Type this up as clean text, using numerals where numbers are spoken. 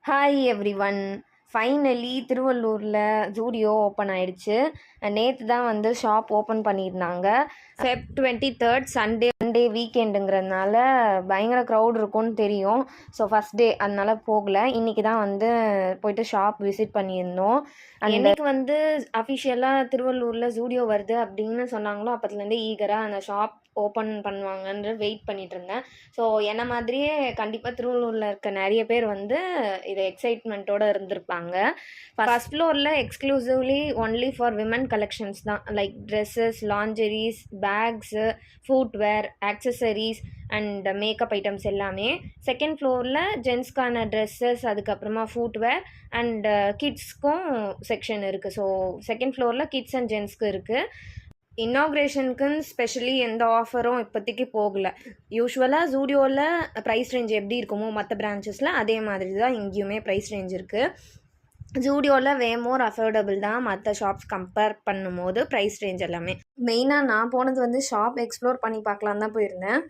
Hi everyone. Finally திருவள்ளூரில் Zudio open ஆயிடுச்சு. நேற்று தான் வந்து ஷாப் ஓப்பன் பண்ணியிருந்தாங்க. ஃபெப் 23 சண்டே வீக்கெண்டுங்கிறதுனால பயங்கர க்ரௌட் இருக்கும்னு தெரியும். ஸோ ஃபஸ்ட் டே அதனால போகலை. இன்றைக்கி தான் வந்து போயிட்டு ஷாப் விசிட் பண்ணியிருந்தோம். என்னைக்கு வந்து அஃபிஷியலாக திருவள்ளூரில் ஜூடியோ வருது அப்படின்னு சொன்னாங்களோ அப்போத்துலேருந்தே ஈகராக அந்த ஷாப் ஓப்பன் பண்ணுவாங்கன்ற வெயிட் பண்ணிட்டு இருந்தேன். ஸோ என்ன மாதிரியே கண்டிப்பாக திருவள்ளூரில் இருக்க நிறைய பேர் வந்து இது எக்ஸைட்மெண்ட்டோடு இருந்திருப்பாங்க. ஃபர்ஸ்ட் ஃப்ளோரில் exclusively only for women collections தான், like dresses, lingeries, bags, footwear, accessories and makeup items எல்லாமே. செகண்ட் ஃப்ளோரில் ஜென்ஸ்க்கான ட்ரெஸ்ஸஸ், அதுக்கப்புறமா ஃபுட்வேர் அண்ட் கிட்ஸ்க்கும் செக்ஷன் இருக்குது. ஸோ செகண்ட் ஃப்ளோரில் கிட்ஸ் அண்ட் ஜென்ஸ்க்கு இருக்குது. இன்னாக்ரேஷனுக்குன்னு ஸ்பெஷலி எந்த ஆஃபரும் இப்போதைக்கு போகலை. யூஸ்வலாக ஜூடியோவில் ப்ரைஸ் ரேஞ்ச் எப்படி இருக்குமோ மற்ற பிரான்ச்சஸில் அதே மாதிரி தான் இங்கேயுமே ப்ரைஸ் ரேஞ்ச் இருக்குது. ஜூடியோவில் வே மோர் அஃபோர்டபுள் தான் மற்ற ஷாப்ஸ் கம்பேர் பண்ணும்போது ப்ரைஸ் ரேஞ்ச் எல்லாமே. மெயினாக நான் போனது வந்து ஷாப் எக்ஸ்ப்ளோர் பண்ணி பார்க்கலாம் தான் போயிருந்தேன்.